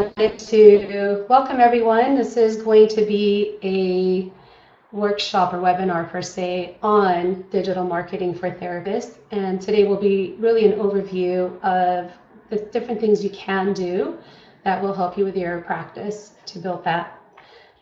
wanted to welcome everyone. This is going to be a workshop or webinar per se on digital marketing for therapists. And today will be really an overview of the different things you can do that will help you with your practice to build that.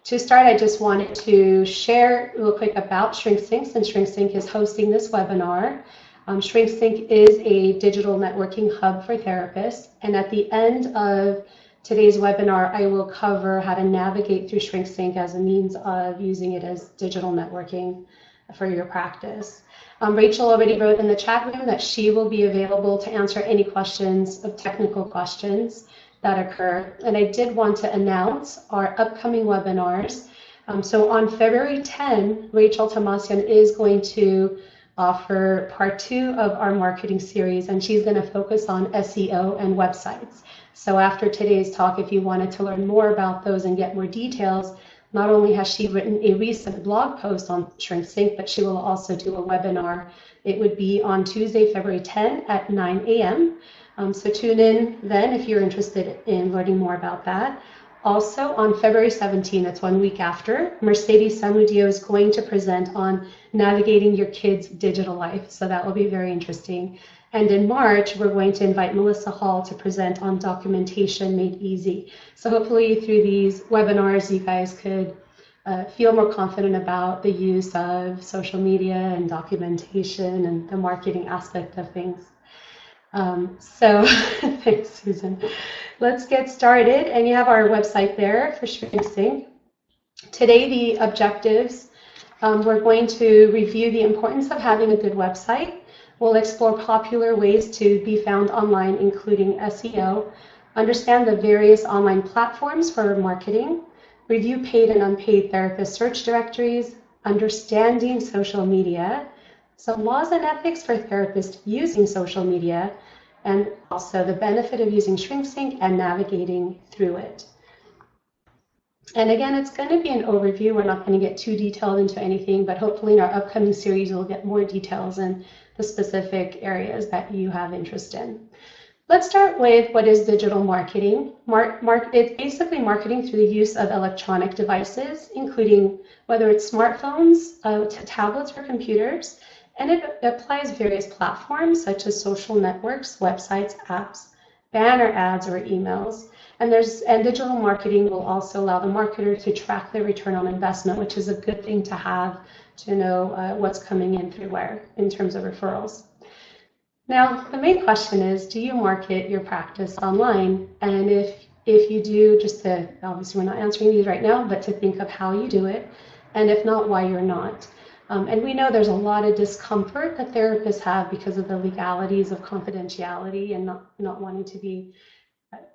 To start, I just wanted to share real quick about ShrinkSync, since ShrinkSync is hosting this webinar. ShrinkSync is a digital networking hub for therapists, and at the end of today's webinar, I will cover how to navigate through ShrinkSync as a means of using it as digital networking for your practice. Rachel already wrote in the chat room that she will be available to answer any questions, technical questions that occur. And I did want to announce our upcoming webinars. So on February 10, Rachel Tomasian is going to offer part 2 of our marketing series, and she's going to focus on SEO and websites. So after today's talk, if you wanted to learn more about those and get more details, not only has she written a recent blog post on ShrinkSync, but she will also do a webinar. It would be on Tuesday, February 10 at 9 a.m. So tune in then if you're interested in learning more about that. Also on February 17, that's 1 week after, Mercedes Samudio is going to present on navigating your kids' digital life. So that will be very interesting. And in March, we're going to invite Melissa Hall to present on documentation made easy. So hopefully through these webinars, you guys could feel more confident about the use of social media and documentation and the marketing aspect of things. Thanks, Susan. Let's get started. And you have our website there for ShrinkSync. Today, the objectives, we're going to review the importance of having a good website. We'll explore popular ways to be found online, including SEO, understand the various online platforms for marketing, review paid and unpaid therapist search directories, understanding social media, some laws and ethics for therapists using social media, and also the benefit of using ShrinkSync and navigating through it. And again, it's going to be an overview. We're not going to get too detailed into anything, but hopefully in our upcoming series, we'll get more details in the specific areas that you have interest in. Let's start with what is digital marketing. It's basically marketing through the use of electronic devices, including whether it's smartphones, tablets, or computers. And it applies various platforms such as social networks, websites, apps, banner ads, or emails. And digital marketing will also allow the marketer to track their return on investment, which is a good thing to have to know what's coming in through where in terms of referrals. Now, the main question is, do you market your practice online? And if you do, obviously we're not answering these right now, but to think of how you do it, and if not, why you're not. And we know there's a lot of discomfort that therapists have because of the legalities of confidentiality and not wanting to be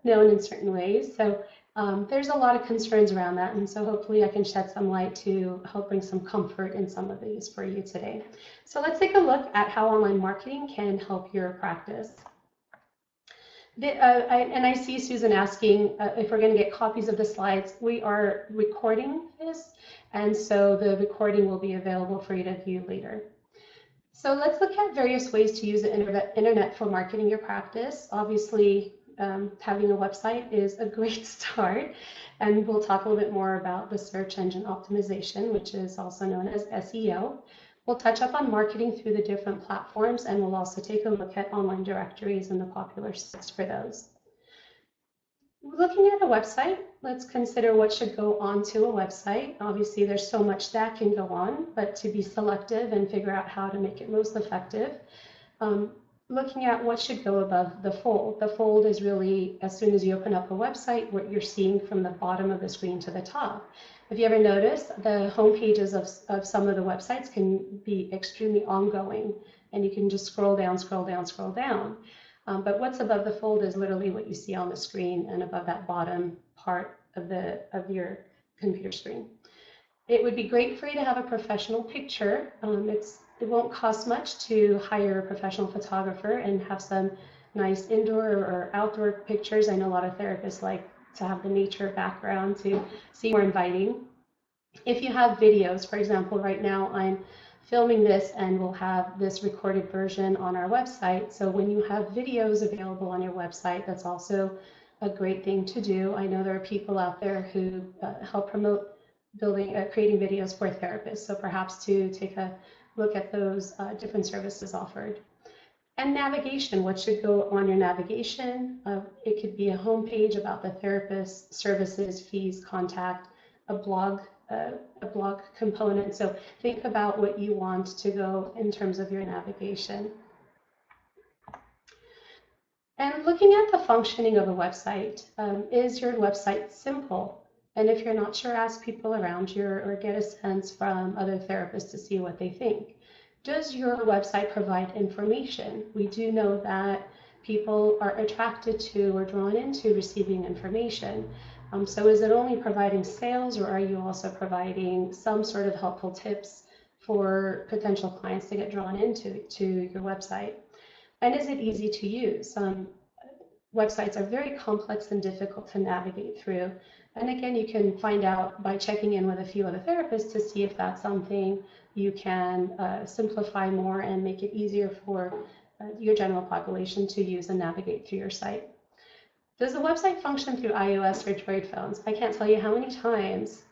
known in certain ways. So there's a lot of concerns around that. And so hopefully I can shed some light to help bring some comfort in some of these for you today. So let's take a look at how online marketing can help your practice. I see Susan asking if we're going to get copies of the slides. We are recording this, and so the recording will be available for you to view later. So let's look at various ways to use the internet for marketing your practice. Obviously, having a website is a great start, and we'll talk a little bit more about the search engine optimization, which is also known as SEO. We'll touch up on marketing through the different platforms, and we'll also take a look at online directories and the popular sites for those. Looking at a website, let's consider what should go onto a website. Obviously, there's so much that can go on, but to be selective and figure out how to make it most effective. Looking at what should go above the fold. The fold is really, as soon as you open up a website, what you're seeing from the bottom of the screen to the top. If you ever noticed, the home pages of some of the websites can be extremely ongoing, and you can just scroll down, scroll down, scroll down. But what's above the fold is literally what you see on the screen and above that bottom part of your computer screen. It would be great for you to have a professional picture. It won't cost much to hire a professional photographer and have some nice indoor or outdoor pictures. I know a lot of therapists like to have the nature background to see more inviting. If you have videos, for example, right now I'm filming this and we'll have this recorded version on our website. So when you have videos available on your website, that's also a great thing to do. I know there are people out there who help promote creating videos for therapists, so perhaps to take a look at those different services offered. And navigation, what should go on your navigation? It could be a homepage about the therapist, services, fees, contact, a blog component. So think about what you want to go in terms of your navigation. And looking at the functioning of a website, is your website simple? And if you're not sure, ask people around you or get a sense from other therapists to see what they think. Does your website provide information? We do know that people are attracted to or drawn into receiving information. So is it only providing sales, or are you also providing some sort of helpful tips for potential clients to get drawn into your website? And is it easy to use? Websites are very complex and difficult to navigate through. And again, you can find out by checking in with a few other therapists to see if that's something you can simplify more and make it easier for your general population to use and navigate through your site. Does the website function through iOS or Android phones? I can't tell you how many times,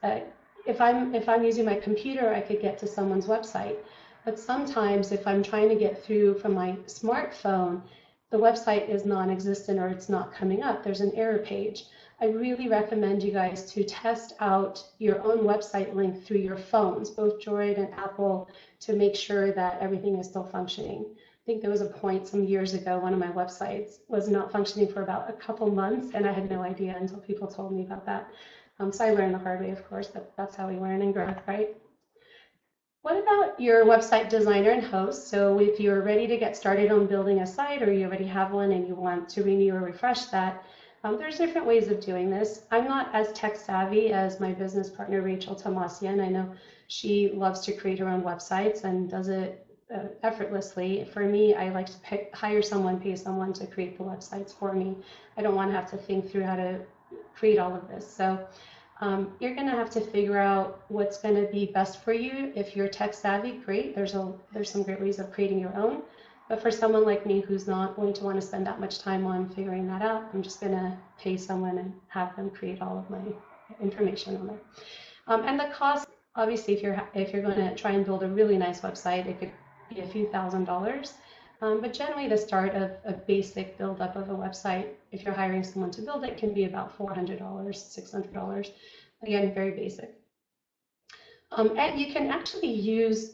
if I'm using my computer, I could get to someone's website. But sometimes if I'm trying to get through from my smartphone, the website is non-existent or it's not coming up. There's an error page. I really recommend you guys to test out your own website link through your phones, both Droid and Apple, to make sure that everything is still functioning. I think there was a point some years ago, one of my websites was not functioning for about a couple months, and I had no idea until people told me about that. So I learned the hard way, of course, that's how we learn and grow, right? What about your website designer and host? So if you're ready to get started on building a site, or you already have one and you want to renew or refresh that, there's different ways of doing this. I'm not as tech savvy as my business partner, Rachel Tomasian. I know she loves to create her own websites and does it effortlessly. For me, I like to hire someone, pay someone to create the websites for me. I don't want to have to think through how to create all of this. So you're going to have to figure out what's going to be best for you. If you're tech savvy, great. There's some great ways of creating your own. But for someone like me who's not going to want to spend that much time on figuring that out, I'm just going to pay someone and have them create all of my information on there. And the cost, obviously, if you're going to try and build a really nice website, it could be a few $1,000s. But generally, the start of a basic build-up of a website, if you're hiring someone to build it, can be about $400, $600. Again, very basic. And you can actually use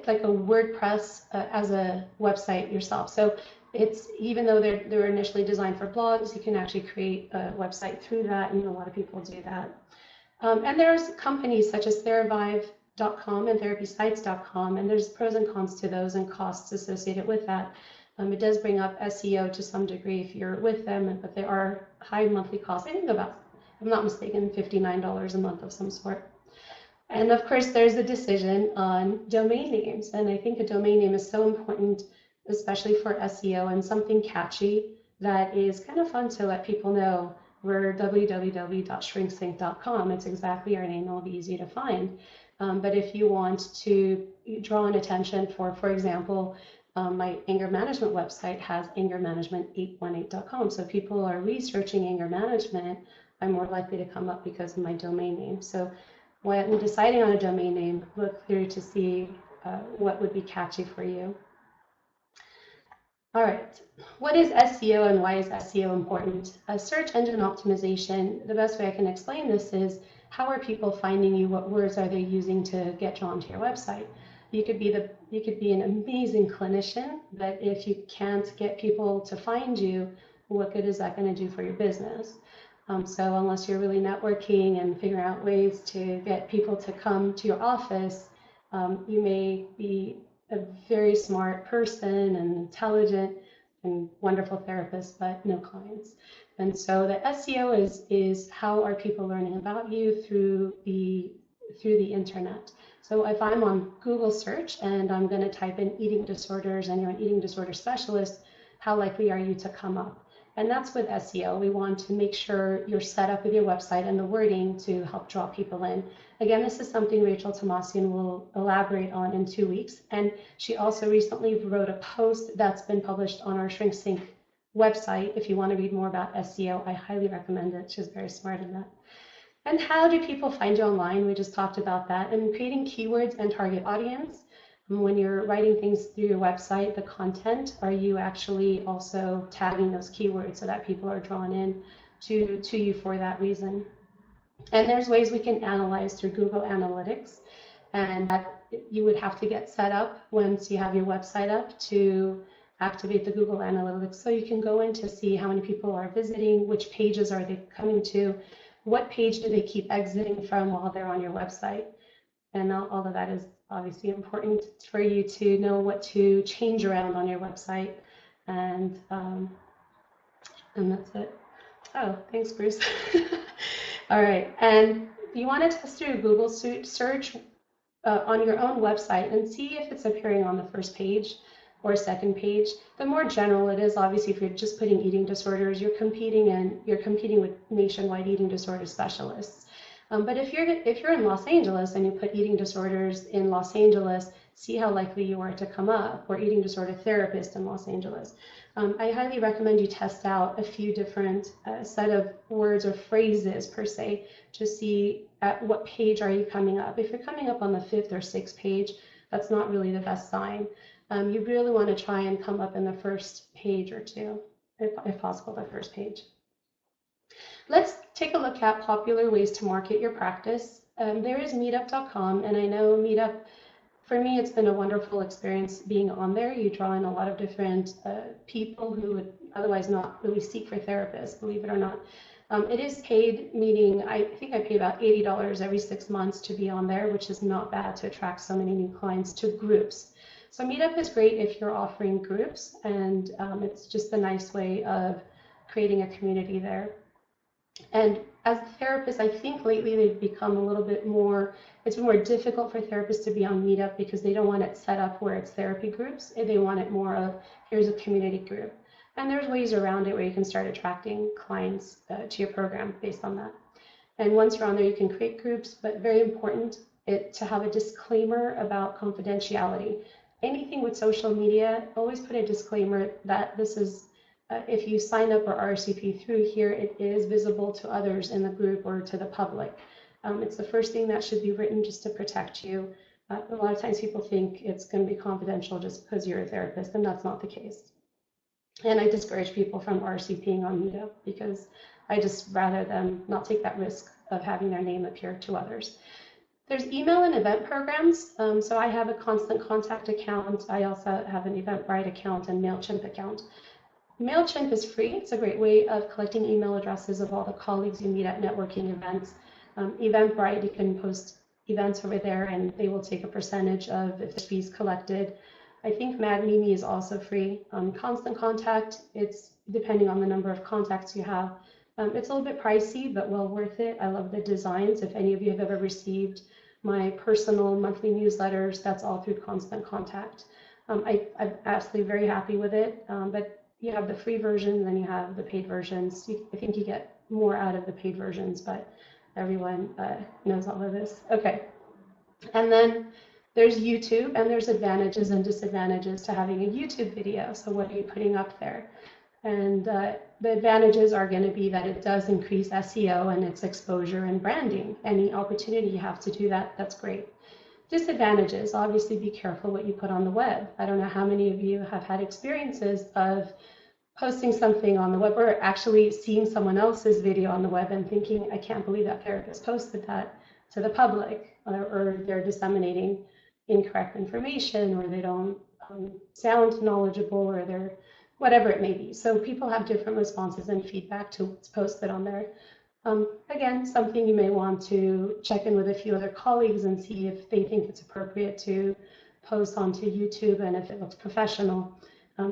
like a WordPress as a website yourself. So it's, even though they're initially designed for blogs, you can actually create a website through that, and a lot of people do that. And there's companies such as Theravive.com and TherapySites.com, and there's pros and cons to those and costs associated with that. It does bring up SEO to some degree if you're with them, but there are high monthly costs. I think about, if I'm not mistaken, $59 a month of some sort. And of course, there's a decision on domain names. And I think a domain name is so important, especially for SEO, and something catchy that is kind of fun to let people know. We're www.shrinksync.com. It's exactly our name. It'll be easy to find. But if you want to draw an attention for example, my anger management website has angermanagement818.com. So people are researching anger management, I'm more likely to come up because of my domain name. So when deciding on a domain name, look through to see what would be catchy for you. All right, what is SEO and why is SEO important? Search engine optimization, the best way I can explain this is, how are people finding you? What words are they using to get drawn to your website? You could be an amazing clinician, but if you can't get people to find you, what good is that going to do for your business? So unless you're really networking and figuring out ways to get people to come to your office, you may be a very smart person and intelligent and wonderful therapist, but no clients. And so the SEO is how are people learning about you through the internet. So if I'm on Google search and I'm going to type in eating disorders and you're an eating disorder specialist, how likely are you to come up? And that's with SEO. We want to make sure you're set up with your website and the wording to help draw people in. Again, this is something Rachel Tomasian will elaborate on in 2 weeks. And she also recently wrote a post that's been published on our ShrinkSync website if you want to read more about SEO. I highly recommend it. She's very smart in that. And how do people find you online? We just talked about that. And creating keywords and target audience. When you're writing things through your website, the content, are you actually also tagging those keywords so that people are drawn in to you for that reason? And there's ways we can analyze through Google Analytics, and that you would have to get set up once you have your website up to activate the Google Analytics, so you can go in to see how many people are visiting, which pages are they coming to, what page do they keep exiting from while they're on your website. And all of that is obviously important for you to know what to change around on your website. And that's it. Oh, thanks, Bruce. All right, and you want to test through Google search on your own website and see if it's appearing on the first page or second page. The more general it is, obviously, if you're just putting eating disorders, you're competing with nationwide eating disorder specialists. But if you're in Los Angeles and you put eating disorders in Los Angeles, see how likely you are to come up, or eating disorder therapist in Los Angeles. I highly recommend you test out a few different set of words or phrases per se to see at what page are you coming up. If you're coming up on the 5th or 6th page, that's not really the best sign. You really want to try and come up in the first page or two, if possible, the first page. Let's take a look at popular ways to market your practice. There is meetup.com, and I know Meetup, for me, it's been a wonderful experience being on there. You draw in a lot of different people who would otherwise not really seek for therapists, believe it or not. It is paid, meaning I think I pay about $80 every 6 months to be on there, which is not bad to attract so many new clients to groups. So Meetup is great if you're offering groups, and it's just a nice way of creating a community there. And as a therapist, I think lately they've become a little bit more, it's more difficult for therapists to be on Meetup because they don't want it set up where it's therapy groups. They want it more of, here's a community group. And there's ways around it where you can start attracting clients to your program based on that. And once you're on there, you can create groups, but very important to have a disclaimer about confidentiality. Anything with social media, always put a disclaimer that this is, if you sign up or RSVP through here, it is visible to others in the group or to the public. It's the first thing that should be written just to protect you. A lot of times people think it's going to be confidential just because you're a therapist, and that's not the case. And I discourage people from RSVPing on Meetup because I just rather them not take that risk of having their name appear to others. There's email and event programs. So I have a Constant Contact account. I also have an Eventbrite account and MailChimp account. MailChimp is free. It's a great way of collecting email addresses of all the colleagues you meet at networking events. Eventbrite, you can post events over there and they will take a percentage of if the fees collected. I think Mad Mimi is also free. Constant Contact, it's depending on the number of contacts you have. It's a little bit pricey, but well worth it. I love the designs. If any of you have ever received my personal monthly newsletters, that's all through Constant Contact. I'm absolutely very happy with it, but you have the free version, then you have the paid versions. I think you get more out of the paid versions, but everyone knows all of this. Okay, and then there's YouTube, and there's advantages and disadvantages to having a YouTube video. So what are you putting up there? And the advantages are going to be that it does increase SEO and its exposure and branding. Any opportunity you have to do that, that's great. Disadvantages, obviously be careful what you put on the web. I don't know how many of you have had experiences of posting something on the web or actually seeing someone else's video on the web and thinking, I can't believe that therapist posted that to the public, or they're disseminating incorrect information, or they don't sound knowledgeable, or they're whatever it may be. So people have different responses and feedback to what's posted on there. Again, something you may want to check in with a few other colleagues and see if they think it's appropriate to post onto YouTube and if it looks professional.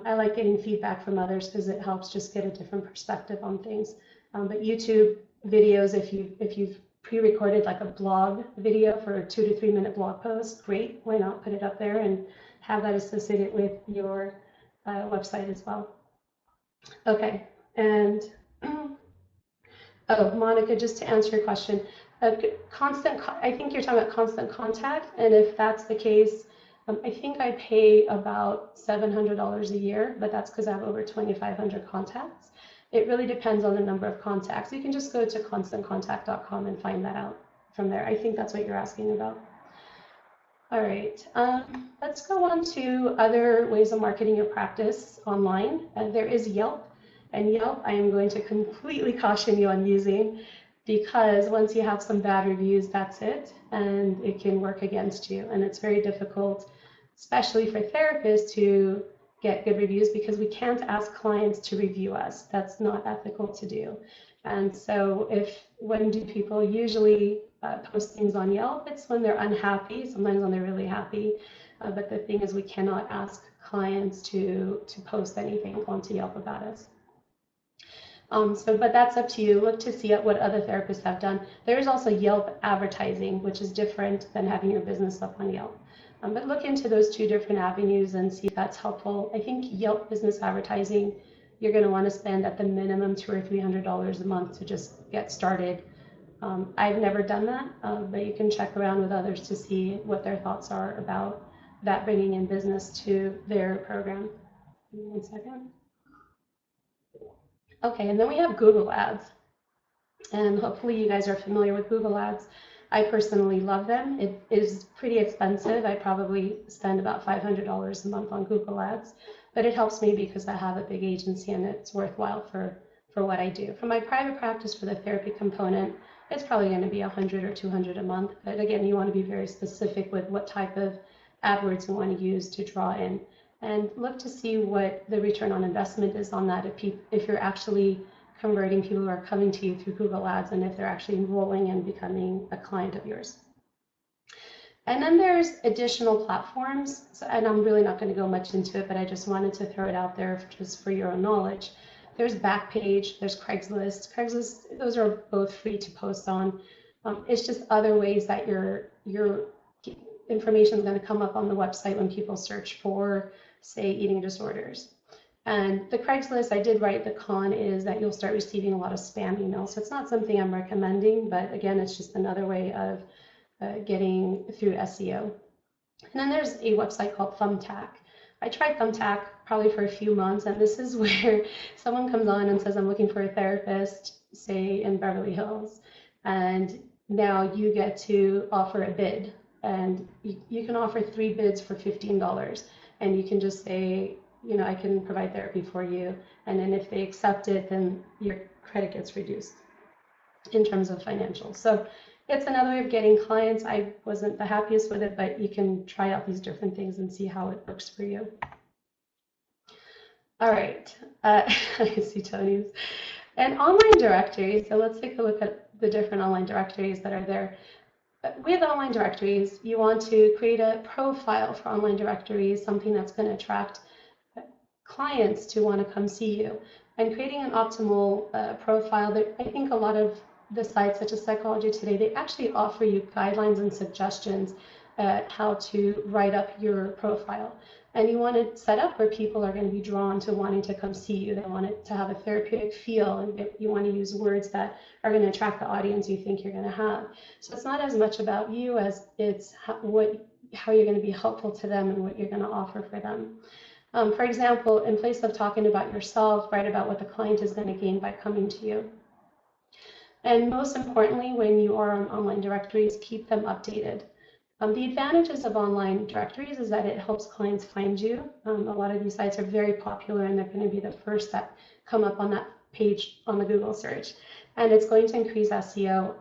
I like getting feedback from others because it helps just get a different perspective on things. But YouTube videos, if you've pre-recorded like a blog video for a 2 to 3 minute blog post, great. Why not put it up there and have that associated with your website as well. Okay, and oh, Monica, just to answer your question, I think you're talking about Constant Contact, and if that's the case, I think I pay about $700 a year, but that's because I have over 2,500 contacts. It really depends on the number of contacts. You can just go to constantcontact.com and find that out from there. I think that's what you're asking about. All right, let's go on to other ways of marketing your practice online. There is Yelp, and Yelp I am going to completely caution you on using, because once you have some bad reviews, that's it, and it can work against you. And it's very difficult, especially for therapists, to get good reviews, because we can't ask clients to review us. That's not ethical to do. And so when do people usually post things on Yelp? It's when they're unhappy, sometimes when they're really happy. But the thing is, we cannot ask clients to post anything onto Yelp about us. But that's up to you. Look to see what other therapists have done. There's also Yelp advertising, which is different than having your business up on Yelp. But look into those two different avenues and see if that's helpful. I think Yelp business advertising, you're going to want to spend at the minimum $200 or $300 a month to just get started. I've never done that, but you can check around with others to see what their thoughts are about that bringing in business to their program. Give me 1 second. Okay, and then we have Google Ads. And hopefully you guys are familiar with Google Ads. I personally love them. It is pretty expensive. I probably spend about $500 a month on Google Ads, but it helps me because I have a big agency and it's worthwhile for what I do. For my private practice, for the therapy component, it's probably going to be $100 or $200 a month. But again, you want to be very specific with what type of AdWords you want to use to draw in, and look to see what the return on investment is on that. If you're actually converting people who are coming to you through Google Ads, and if they're actually enrolling and becoming a client of yours. And then there's additional platforms, and I'm really not going to go much into it, but I just wanted to throw it out there just for your own knowledge. There's Backpage, there's Craigslist. Craigslist, those are both free to post on. It's just other ways that your information is going to come up on the website when people search for, say, eating disorders. And the Craigslist, I did write, the con is that you'll start receiving a lot of spam emails. So it's not something I'm recommending, but again, it's just another way of getting through SEO. And then there's a website called Thumbtack. I tried Thumbtack probably for a few months, and this is where someone comes on and says, I'm looking for a therapist, say in Beverly Hills, and now you get to offer a bid, and you can offer 3 bids for $15, and you can just say, you know, I can provide therapy for you, and then if they accept it, then your credit gets reduced in terms of financials. So it's another way of getting clients. I wasn't the happiest with it, but you can try out these different things and see how it works for you. All right, I see Tony's. And online directories, so let's take a look at the different online directories that are there. With online directories, you want to create a profile for online directories, something that's going to attract clients to want to come see you. And creating an optimal profile, that I think a lot of the sites such as Psychology Today, they actually offer you guidelines and suggestions how to write up your profile. And you want it set up where people are going to be drawn to wanting to come see you. They want it to have a therapeutic feel, and you want to use words that are going to attract the audience you think you're going to have. So it's not as much about you as it's how you're going to be helpful to them and what you're going to offer for them. For example, in place of talking about yourself, write about what the client is going to gain by coming to you. And most importantly, when you are on online directories, keep them updated. The advantages of online directories is that it helps clients find you. A lot of these sites are very popular, and they're going to be the first that come up on that page on the Google search. And it's going to increase SEO.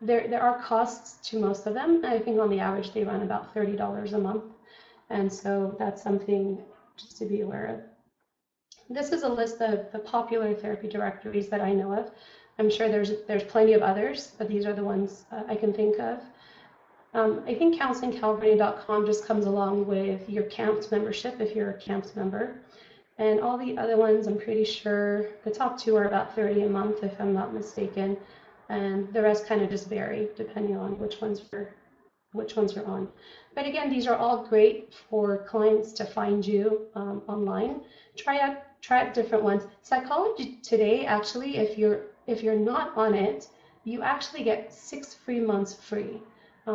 There are costs to most of them. I think on the average they run about $30 a month. And so that's something just to be aware of. This is a list of the popular therapy directories that I know of. I'm sure there's plenty of others, but these are the ones I can think of. I think counselingcalifornia.com just comes along with your CAMPS membership if you're a CAMPS member. And all the other ones, I'm pretty sure the top 2 are about $30 a month if I'm not mistaken. And the rest kind of just vary depending on which ones you're on. But again, these are all great for clients to find you online. Try out different ones. Psychology Today, actually, if you're not on it, you actually get 6 free months free.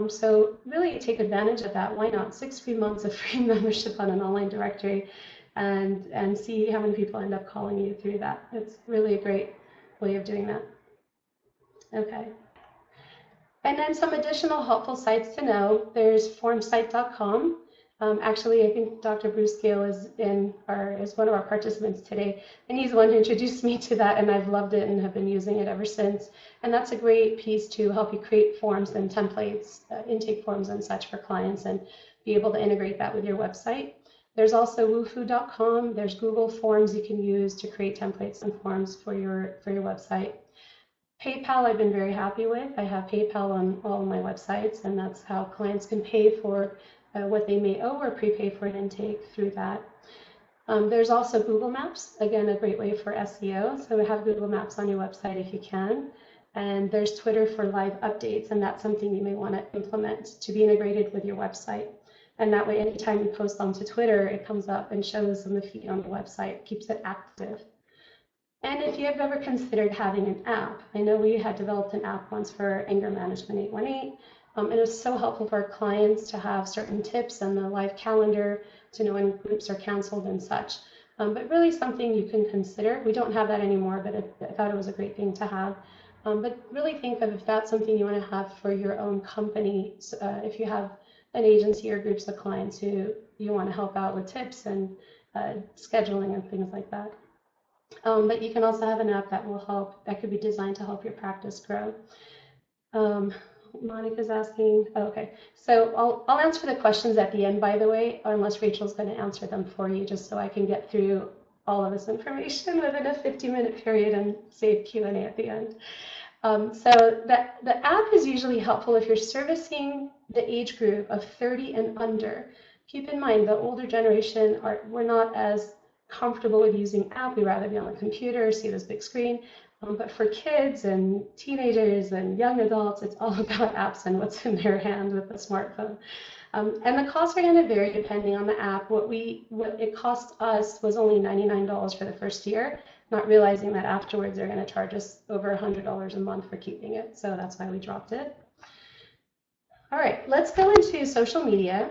So really take advantage of that. Why not? 6 free months of free membership on an online directory, and see how many people end up calling you through that. It's really a great way of doing that. Okay. And then some additional helpful sites to know. There's formsite.com. Actually, I think Dr. Bruce Gale is one of our participants today, and he's the one who introduced me to that, and I've loved it and have been using it ever since. And that's a great piece to help you create forms and templates, intake forms and such for clients, and be able to integrate that with your website. There's also wufoo.com. There's Google Forms you can use to create templates and forms for your website. PayPal I've been very happy with. I have PayPal on all of my websites, and that's how clients can pay for what they may owe or prepay for an intake through that. There's also Google Maps, again, a great way for SEO. So have Google Maps on your website if you can. And there's Twitter for live updates, and that's something you may want to implement to be integrated with your website. And that way, anytime you post onto Twitter, it comes up and shows in the feed on the website, keeps it active. And if you have ever considered having an app, I know we had developed an app once for Anger Management 818, and it was so helpful for our clients to have certain tips and the live calendar to know when groups are canceled and such. But really something you can consider. We don't have that anymore, but I thought it was a great thing to have. But really think of if that's something you want to have for your own company. If you have an agency or groups of clients who you want to help out with tips and scheduling and things like that. But you can also have an app that will help, that could be designed to help your practice grow. Monica's asking, okay, so I'll answer the questions at the end, by the way, unless Rachel's going to answer them for you, just so I can get through all of this information within a 50-minute period and save Q&A at the end. So the app is usually helpful if you're servicing the age group of 30 and under. Keep in mind, the older generation, we're not as comfortable with using app. We rather be on the computer, see this big screen. But for kids and teenagers and young adults, it's all about apps and what's in their hand with the smartphone. And the costs are going to vary depending on the app. What it cost us was only $99 for the first year, not realizing that afterwards they're going to charge us over $100 a month for keeping it. So that's why we dropped it. All right, let's go into social media.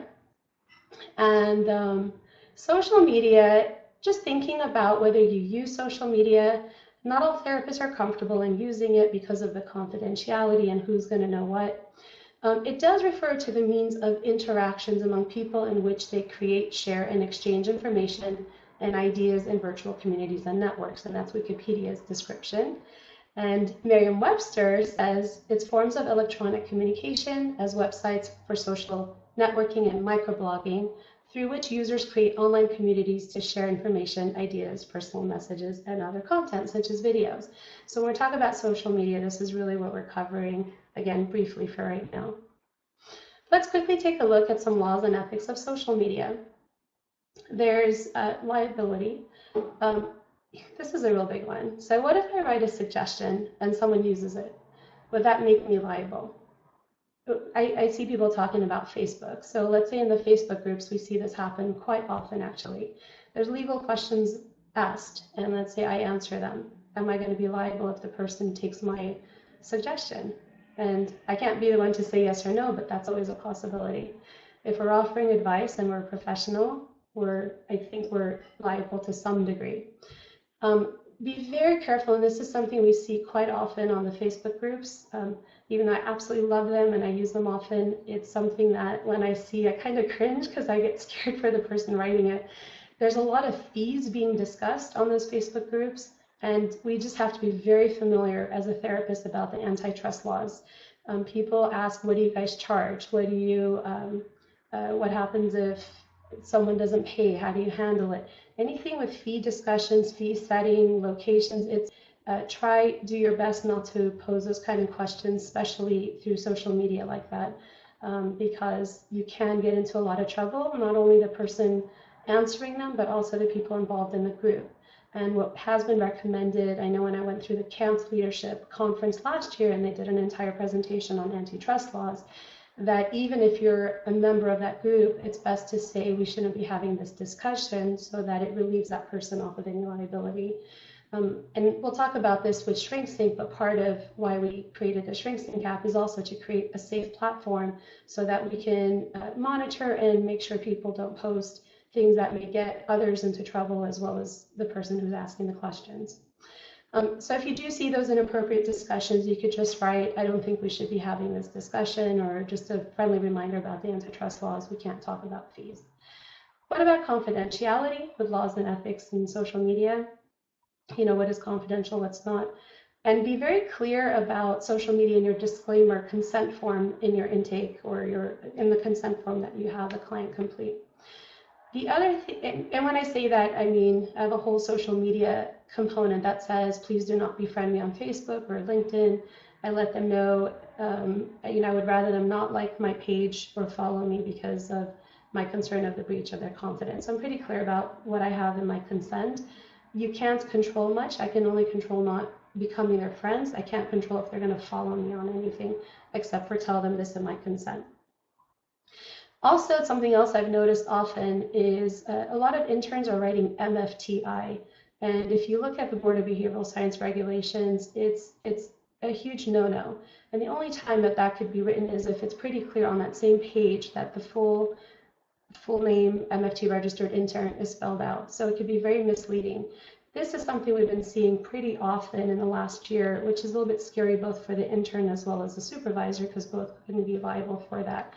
And social media, just thinking about whether you use social media. Not all therapists are comfortable in using it because of the confidentiality and who's going to know what. It does refer to the means of interactions among people in which they create, share, and exchange information and ideas in virtual communities and networks, and that's Wikipedia's description. And Merriam-Webster says it's forms of electronic communication as websites for social networking and microblogging, through which users create online communities to share information, ideas, personal messages, and other content, such as videos. So when we're talking about social media, this is really what we're covering, again, briefly for right now. Let's quickly take a look at some laws and ethics of social media. There's liability. This is a real big one. So what if I write a suggestion and someone uses it? Would that make me liable? I see people talking about Facebook. So let's say in the Facebook groups, we see this happen quite often, actually. There's legal questions asked, and let's say I answer them. Am I going to be liable if the person takes my suggestion? And I can't be the one to say yes or no, but that's always a possibility. If we're offering advice and we're professional, I think we're liable to some degree. Be very careful, and this is something we see quite often on the Facebook groups. Even though I absolutely love them and I use them often, it's something that when I see, I kind of cringe because I get scared for the person writing it. There's a lot of fees being discussed on those Facebook groups, and we just have to be very familiar as a therapist about the antitrust laws. People ask, what do you guys charge? What happens if someone doesn't pay? How do you handle it? Anything with fee discussions, fee setting, locations, do your best not to pose those kind of questions, especially through social media like that, because you can get into a lot of trouble, not only the person answering them, but also the people involved in the group. And what has been recommended, I know when I went through the CAMP leadership conference last year and they did an entire presentation on antitrust laws, that even if you're a member of that group, it's best to say we shouldn't be having this discussion so that it relieves that person off of any liability. And we'll talk about this with ShrinkSync, but part of why we created the ShrinkSync app is also to create a safe platform so that we can monitor and make sure people don't post things that may get others into trouble, as well as the person who's asking the questions. So if you do see those inappropriate discussions, you could just write, I don't think we should be having this discussion, or just a friendly reminder about the antitrust laws. We can't talk about fees. What about confidentiality with laws and ethics in social media? What is confidential, what's not? And be very clear about social media in your disclaimer consent form in your intake, or in the consent form that you have the client complete. The other thing, and when I say that, I mean I have a whole social media component that says, please do not befriend me on Facebook or LinkedIn. I let them know, I would rather them not like my page or follow me because of my concern of the breach of their confidence. I'm pretty clear about what I have in my consent. You can't control much. I can only control not becoming their friends. I can't control if they're going to follow me on anything, except for tell them this in my consent. Also, something else I've noticed often is a lot of interns are writing MFTI. And if you look at the Board of Behavioral Science regulations, it's a huge no-no. And the only time that could be written is if it's pretty clear on that same page that the full name MFT registered intern is spelled out. So it could be very misleading. This is something we've been seeing pretty often in the last year, which is a little bit scary both for the intern as well as the supervisor, because both can be liable for that.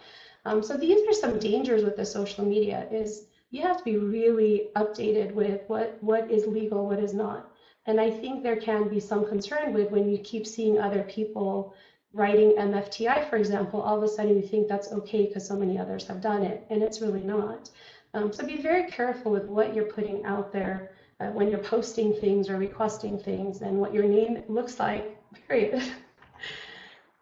So these are some dangers with the social media. Is you have to be really updated with what is legal, what is not. And I think there can be some concern with when you keep seeing other people writing MFTI, for example, all of a sudden you think that's okay because so many others have done it, and it's really not. So be very careful with what you're putting out there when you're posting things or requesting things, and what your name looks like, period.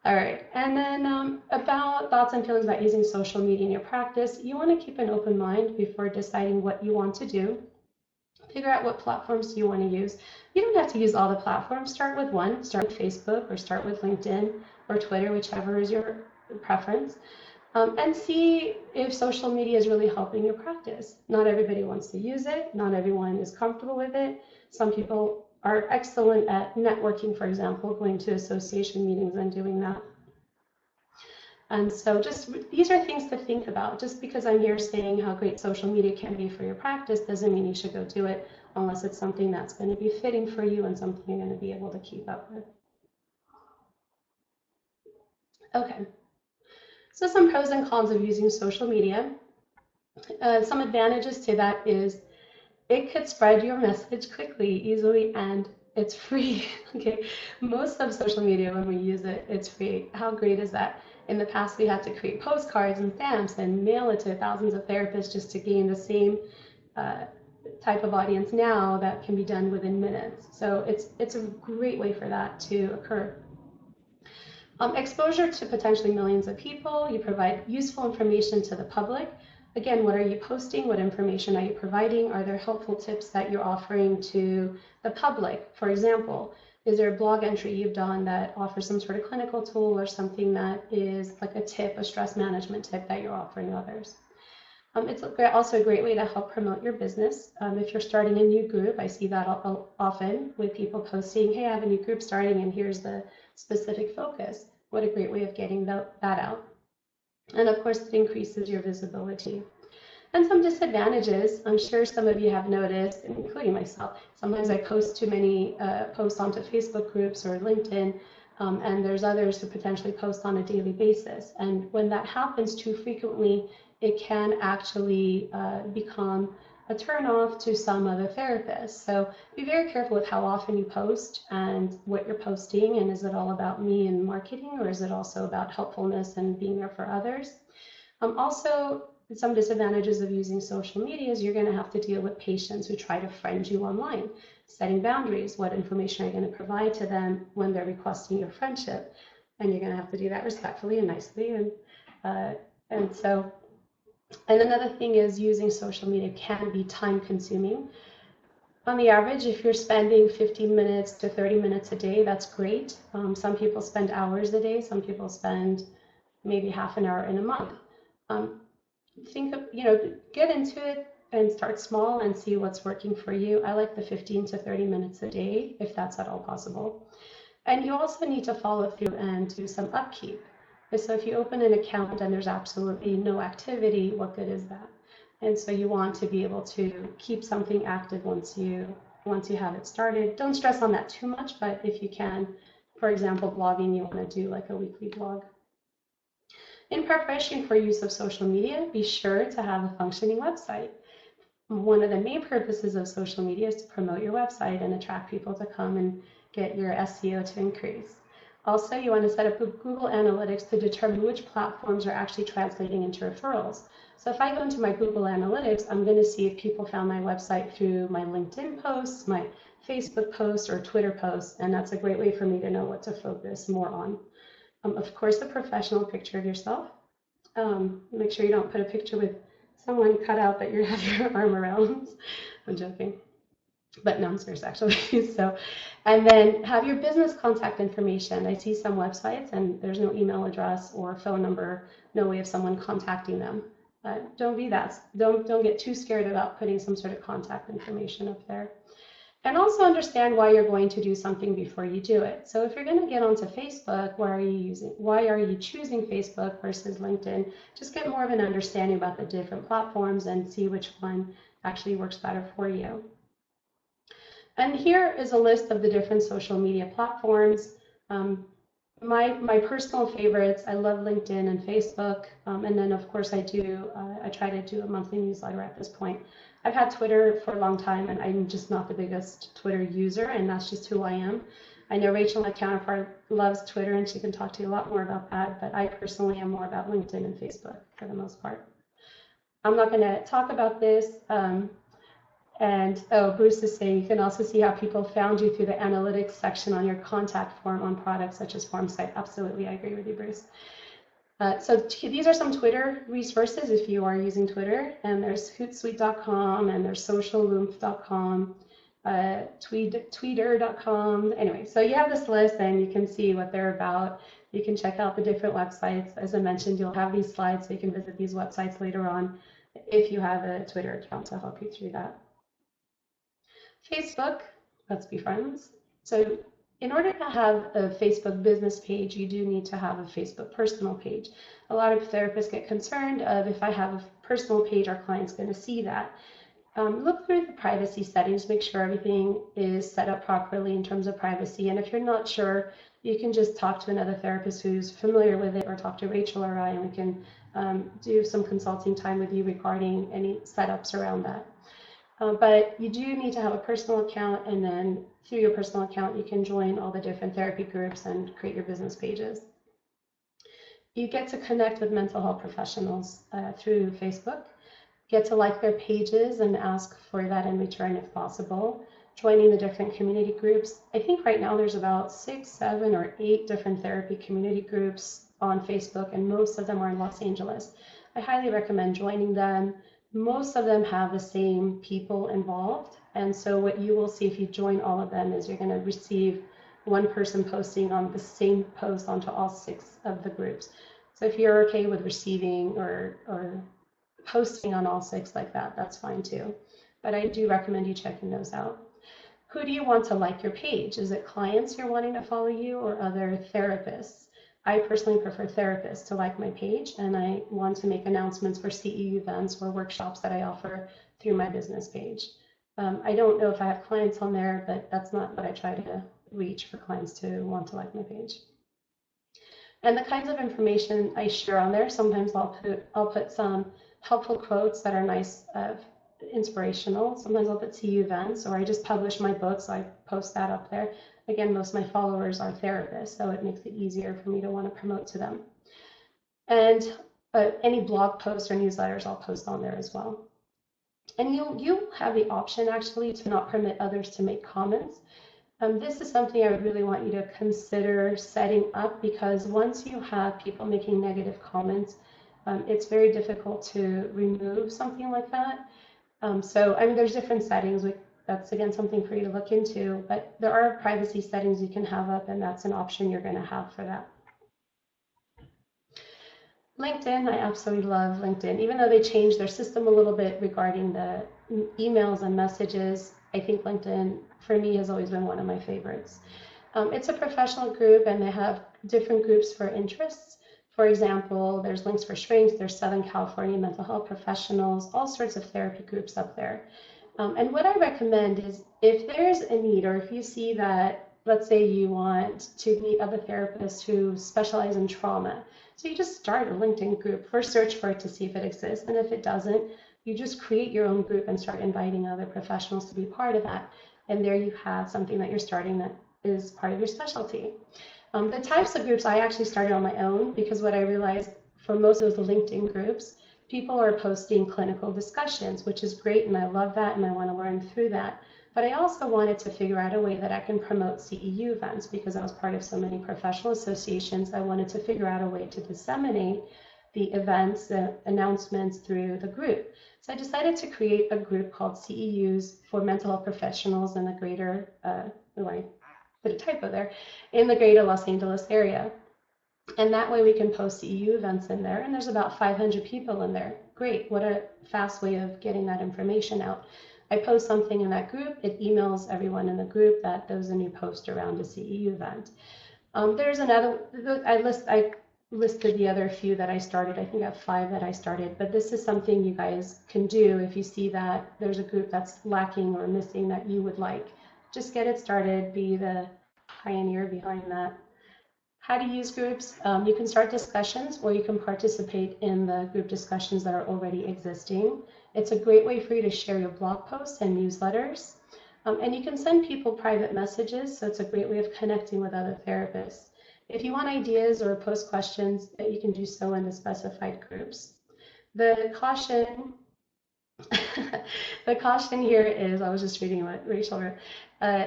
All right, and then about thoughts and feelings about using social media in your practice. You want to keep an open mind before deciding what you want to do. Figure out what platforms you want to use. You don't have to use all the platforms. Start with one. Start with Facebook, or start with LinkedIn or Twitter, whichever is your preference. And see if social media is really helping your practice. Not everybody wants to use it. Not everyone is comfortable with it. Some people are excellent at networking, for example, going to association meetings and doing that. And so these are things to think about. Just because I'm here saying how great social media can be for your practice doesn't mean you should go do it unless it's something that's going to be fitting for you and something you're going to be able to keep up with. Okay, so some pros and cons of using social media. Some advantages to that is it could spread your message quickly, easily, and it's free. Okay, most of social media, when we use it, it's free. How great is that? In the past, we had to create postcards and stamps and mail it to thousands of therapists just to gain the same type of audience. Now that can be done within minutes. So it's a great way for that to occur. Exposure to potentially millions of people. You provide useful information to the public. Again, what are you posting? What information are you providing? Are there helpful tips that you're offering to the public? For example, is there a blog entry you've done that offers some sort of clinical tool, or something that is like a tip, a stress management tip that you're offering others? It's also a great way to help promote your business. If you're starting a new group, I see that often with people posting, hey, I have a new group starting and here's the specific focus. What a great way of getting that out. And of course, it increases your visibility. And some disadvantages, I'm sure some of you have noticed, including myself. Sometimes I post too many posts onto Facebook groups or LinkedIn, and there's others who potentially post on a daily basis. And when that happens too frequently, it can actually become a turnoff to some other therapists. So be very careful with how often you post and what you're posting, and is it all about me and marketing, or is it also about helpfulness and being there for others? Also, some disadvantages of using social media is you're going to have to deal with patients who try to friend you online. Setting boundaries, what information are you going to provide to them when they're requesting your friendship? And you're going to have to do that respectfully and nicely. And another thing is using social media can be time consuming. On the average, if you're spending 15 minutes to 30 minutes a day, that's great. Some people spend hours a day. Some people spend maybe half an hour in a month. Get into it. and start small and see what's working for you. I like the 15 to 30 minutes a day, if that's at all possible. And you also need to follow through and do some upkeep. So if you open an account and there's absolutely no activity, what good is that? And so you want to be able to keep something active once you have it started. Don't stress on that too much, but if you can, for example, blogging, you want to do like a weekly blog. In preparation for use of social media, be sure to have a functioning website. One of the main purposes of social media is to promote your website and attract people to come and get your SEO to increase. Also, you want to set up Google Analytics to determine which platforms are actually translating into referrals. So if I go into my Google Analytics, I'm going to see if people found my website through my LinkedIn posts, my Facebook posts, or Twitter posts, and that's a great way for me to know what to focus more on. Of course, a professional picture of yourself. Make sure you don't put a picture with someone cut out that you have your arm around. I'm joking. But no, I'm serious actually. So, and then have your business contact information. I see some websites and there's no email address or phone number, no way of someone contacting them. Don't be that. Don't get too scared about putting some sort of contact information up there. And also understand why you're going to do something before you do it. So if you're going to get onto Facebook, why are you choosing Facebook versus LinkedIn? Just get more of an understanding about the different platforms and see which one actually works better for you. And here is a list of the different social media platforms. My personal favorites, I love LinkedIn and Facebook. And then of course I try to do a monthly newsletter at this point. I've had Twitter for a long time and I'm just not the biggest Twitter user, and that's just who I am. I know Rachel, my counterpart, loves Twitter and she can talk to you a lot more about that, but I personally am more about LinkedIn and Facebook for the most part. I'm not going to talk about this. Bruce is saying you can also see how people found you through the analytics section on your contact form on products such as FormSite. Absolutely, I agree with you, Bruce. So these are some Twitter resources if you are using Twitter, and there's Hootsuite.com and there's SocialLoomph.com, Tweeter.com. Anyway, so you have this list and you can see what they're about. You can check out the different websites. As I mentioned, you'll have these slides so you can visit these websites later on if you have a Twitter account to help you through that. Facebook, let's be friends. So in order to have a Facebook business page, you do need to have a Facebook personal page. A lot of therapists get concerned of, if I have a personal page, our client's going to see that. Look through the privacy settings, make sure everything is set up properly in terms of privacy. And if you're not sure, you can just talk to another therapist who's familiar with it, or talk to Rachel or I, and we can do some consulting time with you regarding any setups around that. But you do need to have a personal account, and then through your personal account, you can join all the different therapy groups and create your business pages. You get to connect with mental health professionals through Facebook, get to like their pages and ask for that in return if possible, joining the different community groups. I think right now there's about 6, 7, or 8 different therapy community groups on Facebook, and most of them are in Los Angeles. I highly recommend joining them. Most of them have the same people involved, and so what you will see if you join all of them is you're going to receive one person posting on the same post onto all 6 of the groups. So if you're okay with receiving or posting on all 6 like that, that's fine too. But I do recommend you checking those out. Who do you want to like your page? Is it clients you're wanting to follow you, or other therapists? I personally prefer therapists to like my page, and I want to make announcements for CEU events or workshops that I offer through my business page. I don't know if I have clients on there, but that's not what I try to reach for clients to want to like my page. And the kinds of information I share on there, sometimes I'll put some helpful quotes that are nice, inspirational. Sometimes I'll put CEU events, or I just publish my books, so I post that up there. Again, most of my followers are therapists, so it makes it easier for me to want to promote to them. And any blog posts or newsletters I'll post on there as well. And you have the option actually to not permit others to make comments. This is something I would really want you to consider setting up, because once you have people making negative comments, it's very difficult to remove something like that. So, I mean, there's different settings. That's, again, something for you to look into. But there are privacy settings you can have up, and that's an option you're going to have for that. LinkedIn, I absolutely love LinkedIn. Even though they changed their system a little bit regarding the emails and messages, I think LinkedIn, for me, has always been one of my favorites. It's a professional group, and they have different groups for interests. For example, there's Links for Shrinks, there's Southern California mental health professionals, all sorts of therapy groups up there. And what I recommend is if there's a need, or if you see that, let's say you want to meet other therapists who specialize in trauma, so you just start a LinkedIn group. First, search for it to see if it exists, and if it doesn't, you just create your own group and start inviting other professionals to be part of that. And there you have something that you're starting that is part of your specialty. The types of groups I actually started on my own, because what I realized for most of the LinkedIn groups, people are posting clinical discussions, which is great, and I love that, and I want to learn through that. But I also wanted to figure out a way that I can promote CEU events, because I was part of so many professional associations. I wanted to figure out a way to disseminate the events, the announcements through the group. So I decided to create a group called CEUs for mental health professionals in the greater, put a typo there, in the greater Los Angeles area. And that way we can post CEU events in there, and there's about 500 people in there. Great, what a fast way of getting that information out. I post something in that group, it emails everyone in the group that there's a new post around a CEU event. There's another, I listed the other few that I started. I think I have 5 that I started, but this is something you guys can do if you see that there's a group that's lacking or missing that you would like. Just get it started, be the pioneer behind that. How to use groups? You can start discussions, or you can participate in the group discussions that are already existing. It's a great way for you to share your blog posts and newsletters. And you can send people private messages, so it's a great way of connecting with other therapists. If you want ideas or post questions, you can do so in the specified groups. The caution the caution here is, I was just reading what Rachel wrote,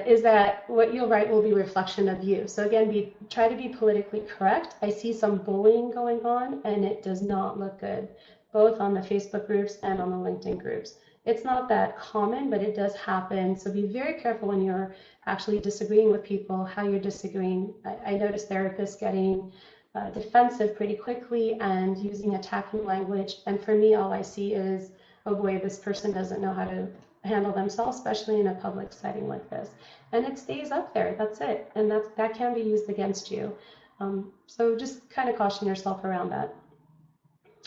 is that what you'll write will be a reflection of you. So again, try to be politically correct. I see some bullying going on, and it does not look good, both on the Facebook groups and on the LinkedIn groups. It's not that common, but it does happen. So be very careful when you're actually disagreeing with people, how you're disagreeing. I notice therapists getting defensive pretty quickly and using attacking language. And for me, all I see is, oh boy, this person doesn't know how to handle themselves, especially in a public setting like this. And it stays up there, that's it. And that can be used against you. So just kind of caution yourself around that.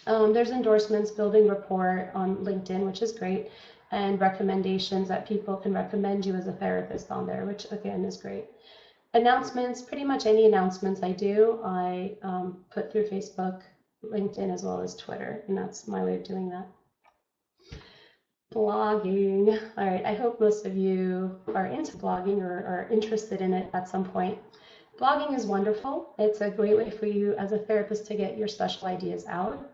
There's endorsements, building rapport on LinkedIn, which is great, and recommendations that people can recommend you as a therapist on there, which again is great. Announcements, pretty much any announcements I do, I put through Facebook, LinkedIn, as well as Twitter, and that's my way of doing that. Blogging. All right, I hope most of you are into blogging or are interested in it at some point. Blogging is wonderful. It's a great way for you as a therapist to get your special ideas out.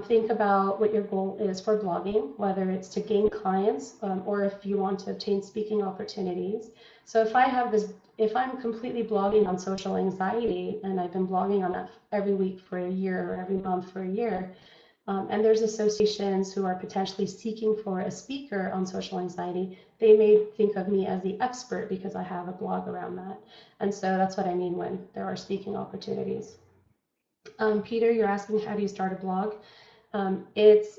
Think about what your goal is for blogging, whether it's to gain clients or if you want to obtain speaking opportunities. So if I'm completely blogging on social anxiety, and I've been blogging on that every week for a year or every month for a year, and there's associations who are potentially seeking for a speaker on social anxiety, they may think of me as the expert because I have a blog around that. And so that's what I mean when there are speaking opportunities. Peter, you're asking, how do you start a blog? That's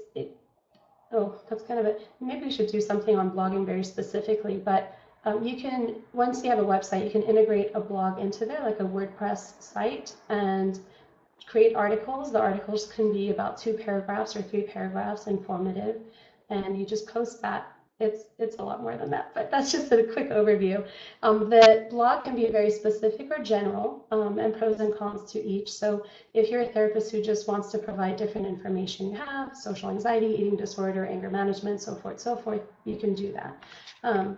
kind of it. Maybe we should do something on blogging very specifically, but you can, once you have a website, you can integrate a blog into there, like a WordPress site, and create articles. The articles can be about 2 paragraphs or 3 paragraphs, informative, and you just post that. It's a lot more than that, but that's just a quick overview. The blog can be very specific or general, and pros and cons to each. So if you're a therapist who just wants to provide different information you have, social anxiety, eating disorder, anger management, so forth, you can do that.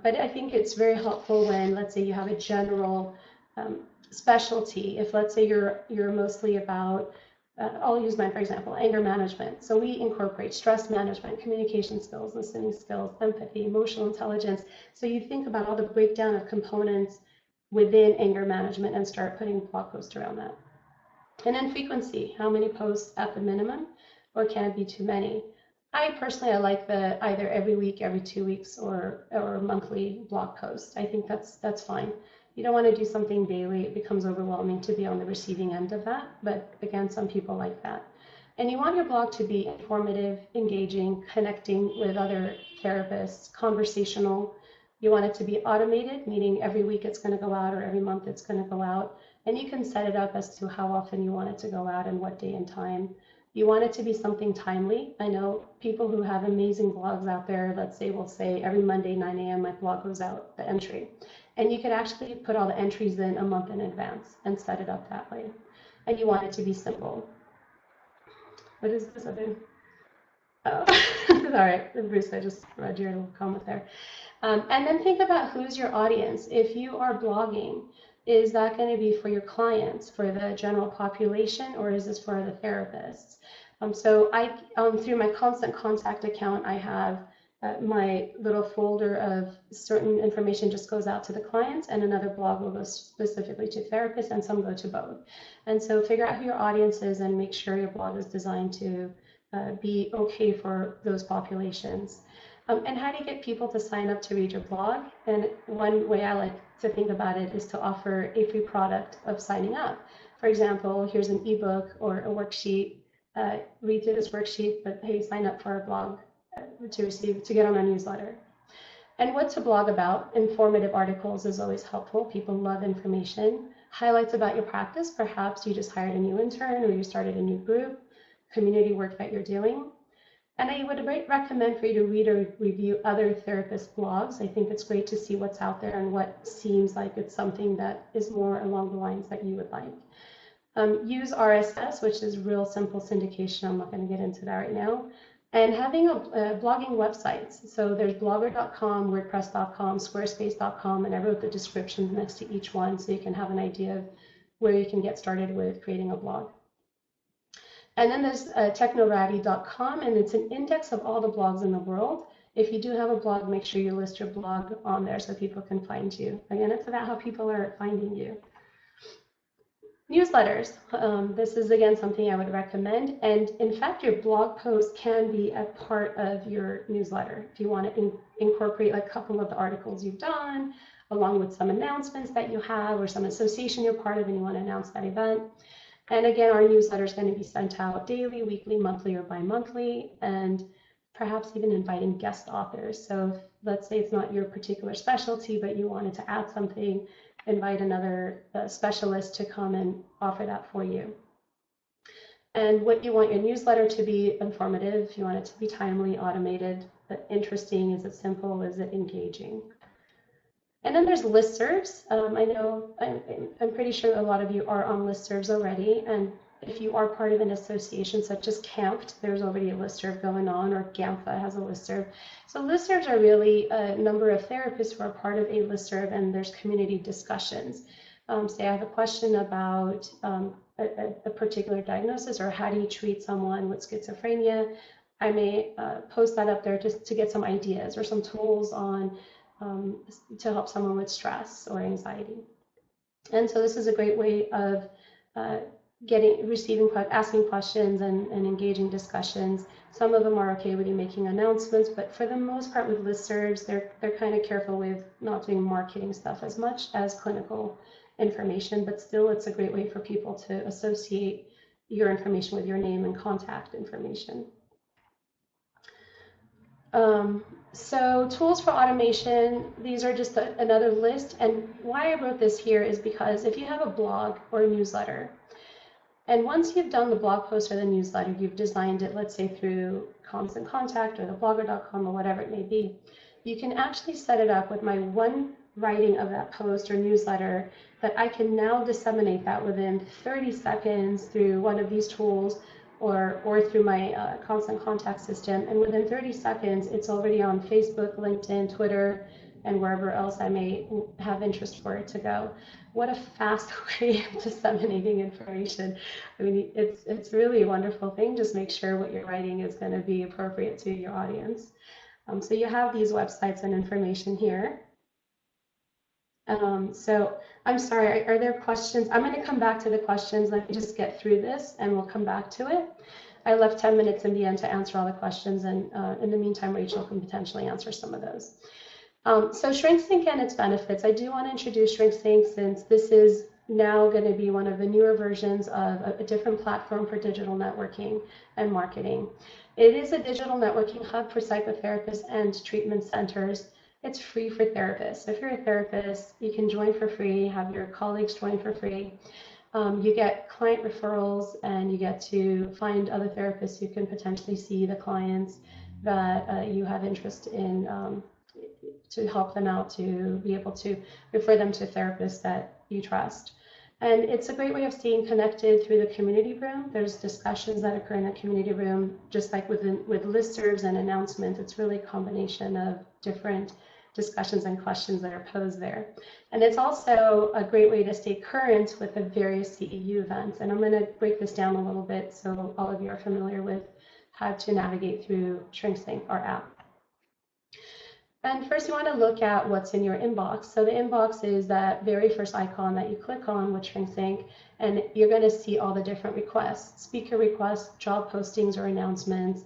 But I think it's very helpful when, let's say, you have a general specialty. If, let's say, you're mostly about, I'll use mine for example, anger management. So we incorporate stress management, communication skills, listening skills, empathy, emotional intelligence. So you think about all the breakdown of components within anger management and start putting blog posts around that. And then frequency, how many posts at the minimum, or can it be too many? I personally, I like the either every week, every 2 weeks, or monthly blog post. I think that's fine. You don't want to do something daily. It becomes overwhelming to be on the receiving end of that. But again, some people like that. And you want your blog to be informative, engaging, connecting with other therapists, conversational. You want it to be automated, meaning every week it's going to go out or every month it's going to go out. And you can set it up as to how often you want it to go out and what day and time. You want it to be something timely. I know people who have amazing blogs out there, let's say, will say every Monday, 9 a.m., my blog goes out, the entry. And you could actually put all the entries in a month in advance and set it up that way. And you want it to be simple. What is this other? Oh, all right, Bruce, I just read your little comment there. And then think about who's your audience. If you are blogging, is that going to be for your clients, for the general population, or is this for the therapists? So I, through my Constant Contact account, I have my little folder of certain information just goes out to the clients, and another blog will go specifically to therapists, and some go to both. And so figure out who your audience is and make sure your blog is designed to be okay for those populations. And how do you get people to sign up to read your blog? And one way I like to think about it is to offer a free product of signing up. For example, here's an ebook or a worksheet. Read through this worksheet, but hey, sign up for our blog to get on our newsletter. And what to blog about? Informative articles is always helpful. People love information. Highlights about your practice. Perhaps you just hired a new intern or you started a new group, community work that you're doing. And I would recommend for you to read or review other therapist blogs. I think it's great to see what's out there and what seems like it's something that is more along the lines that you would like. Use RSS, which is real simple syndication. I'm not going to get into that right now. And having blogging websites. So there's blogger.com, wordpress.com, squarespace.com, and I wrote the descriptions next to each one so you can have an idea of where you can get started with creating a blog. And then there's technoratty.com, and it's an index of all the blogs in the world. If you do have a blog, make sure you list your blog on there so people can find you. Again, it's about how people are finding you. Newsletters. This is, again, something I would recommend. And in fact, your blog post can be a part of your newsletter. If you want to incorporate like a couple of the articles you've done, along with some announcements that you have or some association you're part of and you want to announce that event. And again, our newsletter is going to be sent out daily, weekly, monthly, or bi-monthly, and perhaps even inviting guest authors. So if, let's say it's not your particular specialty, but you wanted to add something, invite another specialist to come and offer that for you. And what you want your newsletter to be: informative, you want it to be timely, automated, but interesting. Is it simple? Is it engaging? And then there's listservs. I know, I'm pretty sure a lot of you are on listservs already. And if you are part of an association such as CAMPT, there's already a listserv going on, or GAMFA has a listserv. So listservs are really a number of therapists who are part of a listserv, and there's community discussions. Say I have a question about a particular diagnosis, or how do you treat someone with schizophrenia. I may post that up there just to get some ideas or some tools on to help someone with stress or anxiety. And so this is a great way of asking questions and engaging discussions. Some of them are okay with you making announcements, but for the most part with listservs, they're kind of careful with not doing marketing stuff as much as clinical information, but still it's a great way for people to associate your information with your name and contact information. So tools for automation, these are just another list. And why I wrote this here is because if you have a blog or a newsletter, and once you've done the blog post or the newsletter, you've designed it, let's say through Constant Contact or the blogger.com or whatever it may be, you can actually set it up with my one writing of that post or newsletter that I can now disseminate that within 30 seconds through one of these tools or through my Constant Contact system. And within 30 seconds, it's already on Facebook, LinkedIn, Twitter, and wherever else I may have interest for it to go. What a fast way of disseminating information. I mean, it's really a wonderful thing. Just make sure what you're writing is going to be appropriate to your audience. So you have these websites and information here. So I'm sorry, are there questions? I'm going to come back to the questions. Let me just get through this and we'll come back to it. I left 10 minutes in the end to answer all the questions, and in the meantime, Rachel can potentially answer some of those. So ShrinkSync and its benefits. I do want to introduce ShrinkSync since this is now going to be one of the newer versions of a different platform for digital networking and marketing. It is a digital networking hub for psychotherapists and treatment centers. It's free for therapists. If you're a therapist, you can join for free, have your colleagues join for free. You get client referrals, and you get to find other therapists who can potentially see the clients that you have interest in, to help them out, to be able to refer them to therapists that you trust. And it's a great way of staying connected through the community room. There's discussions that occur in the community room, just like with listservs and announcements. It's really a combination of different discussions and questions that are posed there. And it's also a great way to stay current with the various CEU events. And I'm going to break this down a little bit so all of you are familiar with how to navigate through ShrinkSync, our app. And first you want to look at what's in your inbox. So the inbox is that very first icon that you click on with ShrinkSync, and you're going to see all the different requests, speaker requests, job postings or announcements.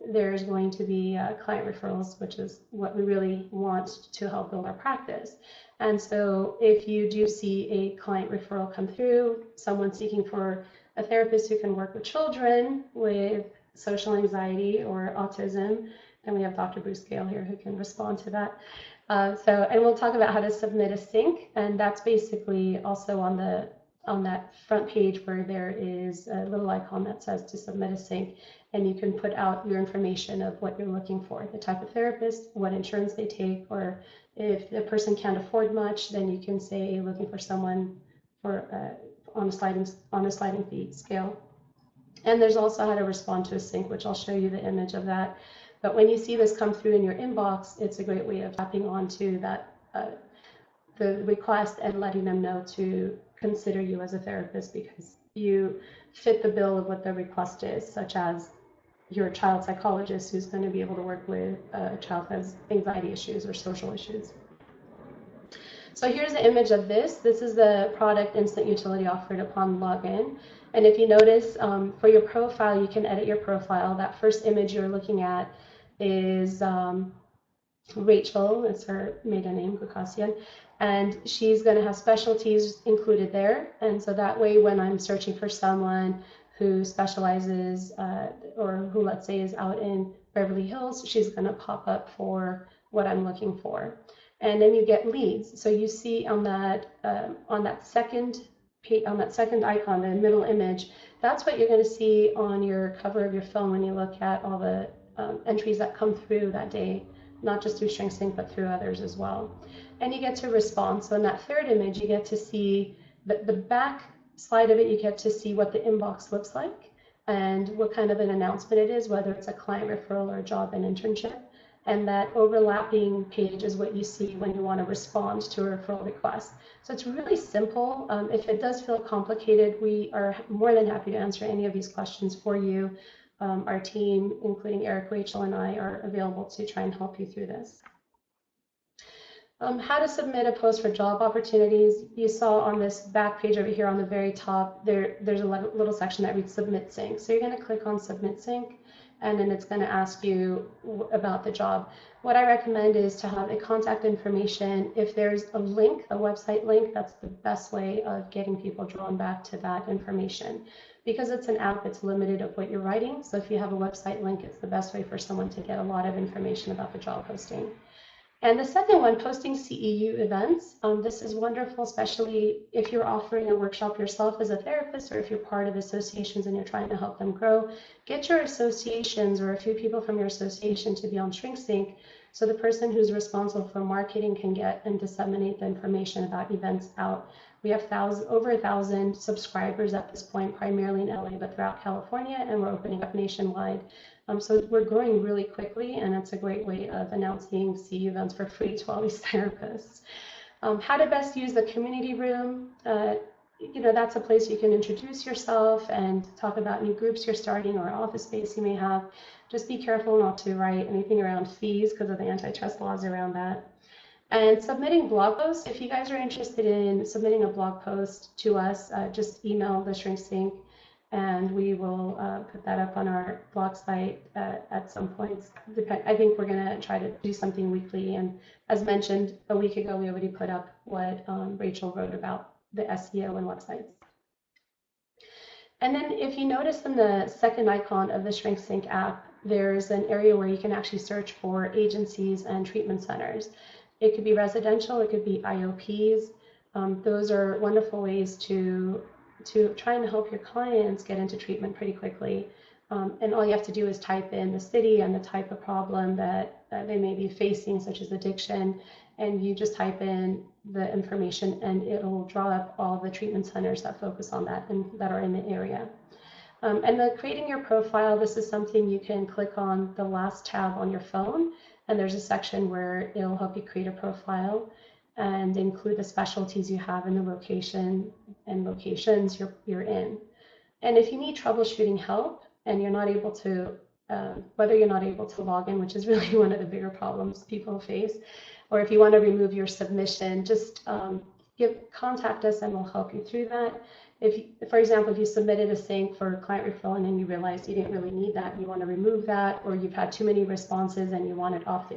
There's going to be client referrals, which is what we really want to help build our practice. And so if you do see a client referral come through, someone seeking for a therapist who can work with children with social anxiety or autism, and we have Dr. Bruce Gale here who can respond to that. And we'll talk about how to submit a sync, and that's basically also on that front page where there is a little icon that says to submit a sync, and you can put out your information of what you're looking for, the type of therapist, what insurance they take, or if the person can't afford much, then you can say looking for someone for on a sliding fee scale. And there's also how to respond to a sync, which I'll show you the image of that. But when you see this come through in your inbox, it's a great way of tapping onto that the request and letting them know to consider you as a therapist because you fit the bill of what the request is, such as your child psychologist who's going to be able to work with a child who has anxiety issues or social issues. So here's the image of this. This is the product instant utility offered upon login. And if you notice, for your profile, you can edit your profile. That first image you're looking at is Rachel, it's her maiden name, Gukasian, and she's going to have specialties included there. And so that way, when I'm searching for someone who specializes or who, let's say, is out in Beverly Hills, she's going to pop up for what I'm looking for. And then you get leads. So you see on that second icon, the middle image, that's what you're going to see on your cover of your phone when you look at all the entries that come through that day, not just through ShrinkSync, but through others as well. And you get to respond. So in that third image, you get to see the back slide of it, you get to see what the inbox looks like and what kind of an announcement it is, whether it's a client referral or a job and internship. And that overlapping page is what you see when you want to respond to a referral request. So it's really simple. If it does feel complicated, we are more than happy to answer any of these questions for you. Our team, including Eric, Rachel, and I, are available to try and help you through this. How to submit a post for job opportunities. You saw on this back page over here on the very top, there's a little section that reads Submit Sync. So you're going to click on Submit Sync, and then it's going to ask you about the job. What I recommend is to have a contact information. If there's a link, a website link, that's the best way of getting people drawn back to that information. Because it's an app, it's limited of what you're writing. So if you have a website link, it's the best way for someone to get a lot of information about the job posting. And the second one, posting CEU events. This is wonderful, especially if you're offering a workshop yourself as a therapist, or if you're part of associations and you're trying to help them grow. Get your associations or a few people from your association to be on ShrinkSync, so the person who's responsible for marketing can get and disseminate the information about events out. We have over 1,000 subscribers at this point, primarily in LA, but throughout California, and we're opening up nationwide. So we're growing really quickly, and it's a great way of announcing CEU events for free to all these therapists. How to best use the community room. That's a place you can introduce yourself and talk about new groups you're starting or office space you may have. Just be careful not to write anything around fees because of the antitrust laws around that. And submitting blog posts. If you guys are interested in submitting a blog post to us, just email the ShrinkSync, and we will put that up on our blog site at some point. I think we're going to try to do something weekly. And as mentioned, a week ago, we already put up what Rachel wrote about the SEO and websites. And then if you notice in the second icon of the ShrinkSync app, there's an area where you can actually search for agencies and treatment centers. It could be residential, it could be IOPs. Those are wonderful ways to try and help your clients get into treatment pretty quickly. And all you have to do is type in the city and the type of problem that they may be facing, such as addiction, and you just type in the information and it'll draw up all the treatment centers that focus on that and that are in the area. And the creating your profile, this is something you can click on the last tab on your phone, and there's a section where it'll help you create a profile and include the specialties you have in the location and locations you're in. And if you need troubleshooting help and you're not able to, whether you're not able to log in, which is really one of the bigger problems people face, or if you want to remove your submission, just contact us and we'll help you through that. For example, if you submitted a sync for client referral and then you realized you didn't really need that, you want to remove that, or you've had too many responses and you want it off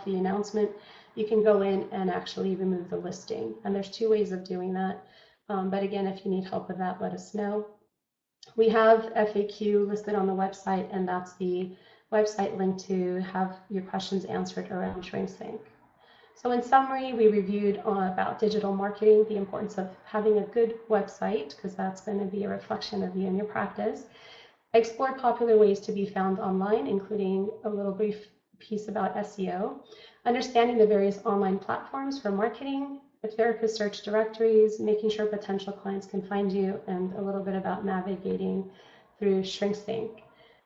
the announcement, you can go in and actually remove the listing. And there's 2 ways of doing that. But again, if you need help with that, let us know. We have FAQ listed on the website, and that's the website link to have your questions answered around ShrinkSync. So in summary, we reviewed about digital marketing, the importance of having a good website, because that's going to be a reflection of you and your practice. Explore popular ways to be found online, including a little brief piece about SEO. Understanding the various online platforms for marketing, the therapist search directories, making sure potential clients can find you, and a little bit about navigating through ShrinkSync.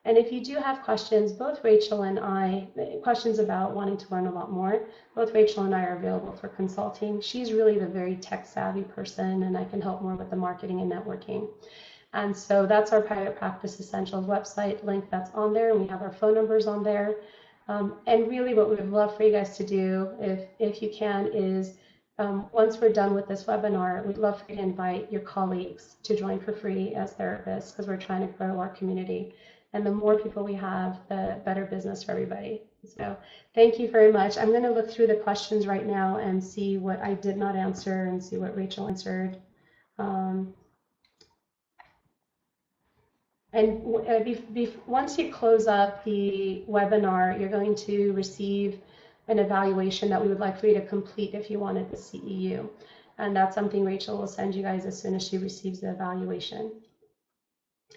And if you do have questions, both Rachel and I, questions about wanting to learn a lot more, both Rachel and I are available for consulting. She's really the very tech-savvy person, and I can help more with the marketing and networking. And so that's our Private Practice Essentials website link that's on there, and we have our phone numbers on there. And really what we would love for you guys to do, if you can, is once we're done with this webinar, we'd love for you to invite your colleagues to join for free as therapists, because we're trying to grow our community. And the more people we have, the better business for everybody. So thank you very much. I'm going to look through the questions right now and see what I did not answer and see what Rachel answered. Once you close up the webinar, you're going to receive an evaluation that we would like for you to complete if you wanted the CEU. And that's something Rachel will send you guys as soon as she receives the evaluation.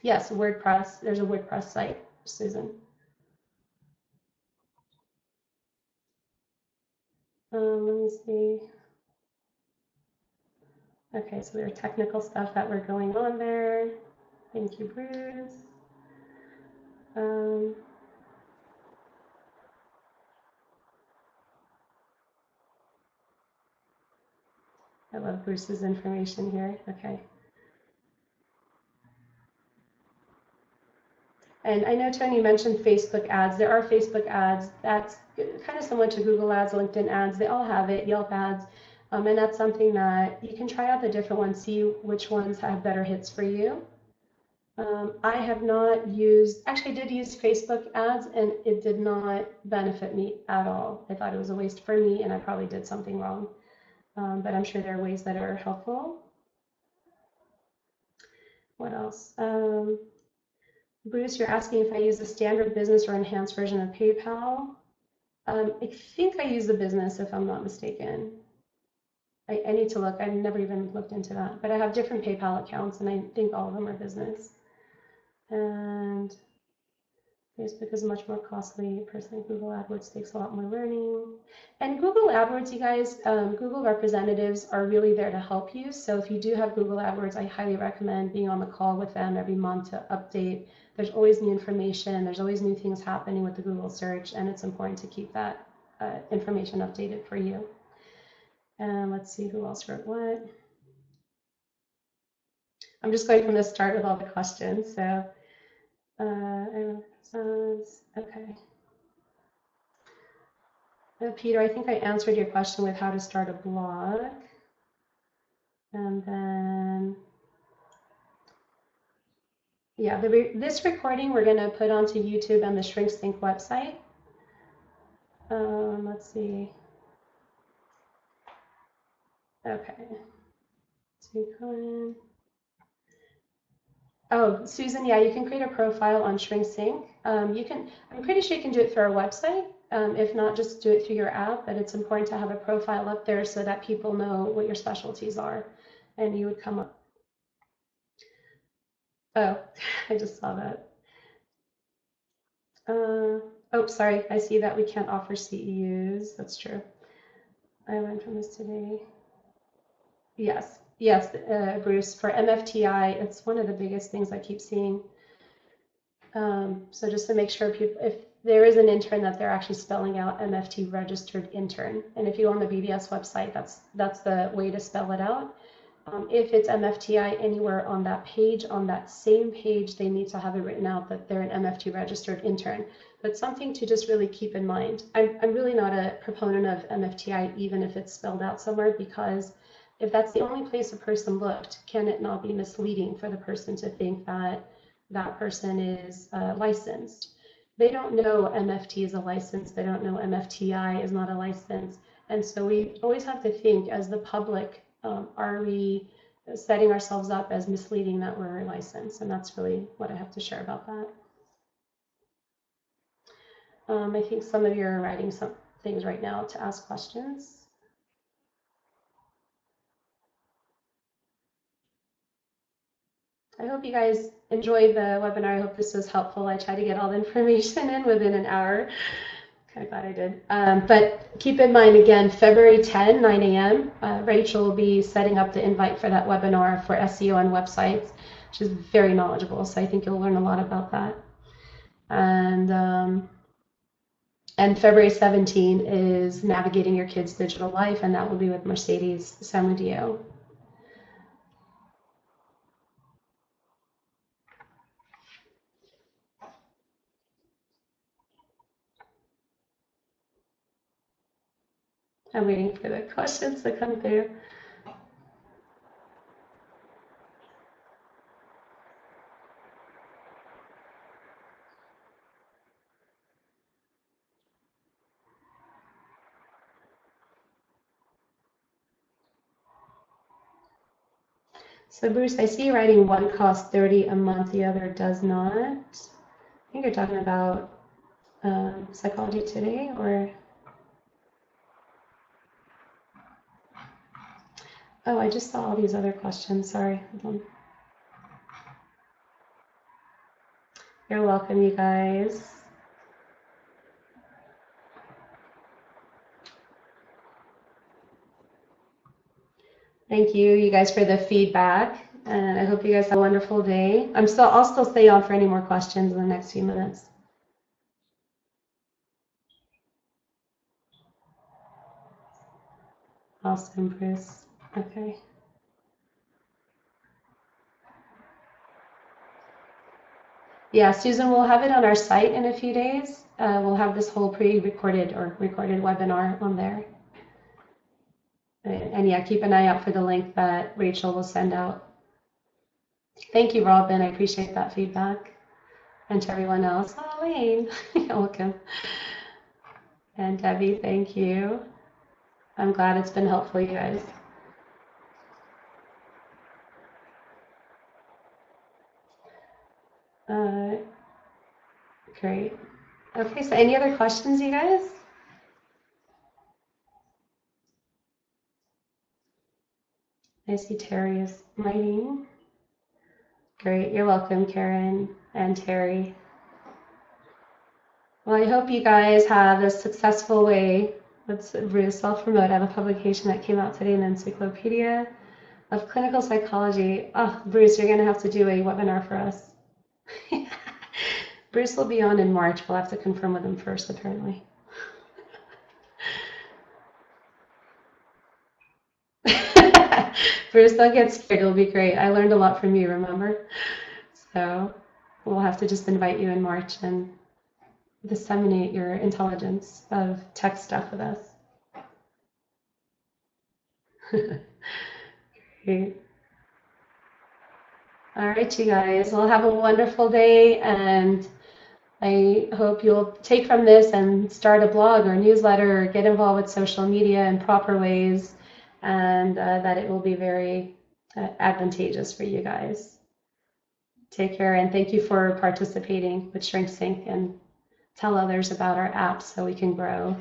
Yes, WordPress. There's a WordPress site, Susan. Let me see. Okay, so there are technical stuff that were going on there. Thank you, Bruce. I love Bruce's information here. Okay. And I know Tony mentioned Facebook ads. There are Facebook ads. That's kind of similar to Google ads, LinkedIn ads. They all have it, Yelp ads. And that's something that you can try out the different ones, see which ones have better hits for you. I have not used, actually I did use Facebook ads and it did not benefit me at all. I thought it was a waste for me and I probably did something wrong. But I'm sure there are ways that are helpful. What else? Bruce, you're asking if I use the standard business or enhanced version of PayPal. I think I use the business if I'm not mistaken. I need to look. I've never even looked into that. But I have different PayPal accounts and I think all of them are business. And Facebook is much more costly. Personally, Google AdWords takes a lot more learning. And Google AdWords, you guys, Google representatives are really there to help you. So if you do have Google AdWords, I highly recommend being on the call with them every month to update. There's always new information. There's always new things happening with the Google search, and it's important to keep that information updated for you. And let's see who else wrote what. I'm just going from the start with all the questions. So, okay. Peter, I think I answered your question with how to start a blog. And then, yeah, this recording we're going to put onto YouTube and the ShrinkSync website. Let's see. Okay. Oh, Susan, yeah, you can create a profile on ShrinkSync. I'm pretty sure you can do it through our website. If not, just do it through your app, but it's important to have a profile up there so that people know what your specialties are and you would come up. Oh, I just saw that. Oh, sorry, I see that we can't offer CEUs. That's true. I learned from this today. Yes, yes, Bruce, for MFTI, it's one of the biggest things I keep seeing. So just to make sure people, if there is an intern, that they're actually spelling out MFT registered intern. And if you go on the BBS website, that's the way to spell it out. If it's MFTI anywhere on that page, on that same page, they need to have it written out that they're an MFT registered intern. But something to just really keep in mind. I'm really not a proponent of MFTI, even if it's spelled out somewhere, because if that's the only place a person looked, can it not be misleading for the person to think that that person is licensed? They don't know MFT is a license. They don't know MFTI is not a license. And so we always have to think as the public, are we setting ourselves up as misleading that we're licensed? And that's really what I have to share about that. I think some of you are writing some things right now to ask questions. I hope you guys enjoyed the webinar. I hope this was helpful. I tried to get all the information in within an hour. Kind of glad I did. But keep in mind, again, February 10, 9 a.m., Rachel will be setting up the invite for that webinar for SEO on websites. She's very knowledgeable, so I think you'll learn a lot about that. And February 17 is Navigating Your Kids' Digital Life, and that will be with Mercedes Samudio. I'm waiting for the questions to come through. So Bruce, I see you writing one costs $30 a month, the other does not. I think you're talking about Psychology Today, or? Oh, I just saw all these other questions. Sorry. Hold on. You're welcome, you guys. Thank you guys for the feedback, and I hope you guys have a wonderful day. I'll still stay on for any more questions in the next few minutes. Awesome, Bruce. Okay. Yeah, Susan, we'll have it on our site in a few days. We'll have this whole pre-recorded or recorded webinar on there. And yeah, keep an eye out for the link that Rachel will send out. Thank you, Robin. I appreciate that feedback. And to everyone else, oh, Elaine, you're welcome. And Debbie, thank you. I'm glad it's been helpful, you guys. Great. Okay, so any other questions, you guys? I see Terry is writing. Great, you're welcome, Karen and Terry. Well, I hope you guys have a successful way. Let's self-promote. I have a publication that came out today, an encyclopedia of clinical psychology. Oh, Bruce, you're going to have to do a webinar for us. Bruce will be on in March. We'll have to confirm with him first, apparently. Bruce, don't get scared. It'll be great. I learned a lot from you, remember? So we'll have to just invite you in March and disseminate your intelligence of tech stuff with us. Great. All right, you guys. Well, have a wonderful day, and I hope you'll take from this and start a blog or a newsletter or get involved with social media in proper ways, and that it will be very advantageous for you guys. Take care, and thank you for participating with ShrinkSync, and tell others about our app so we can grow.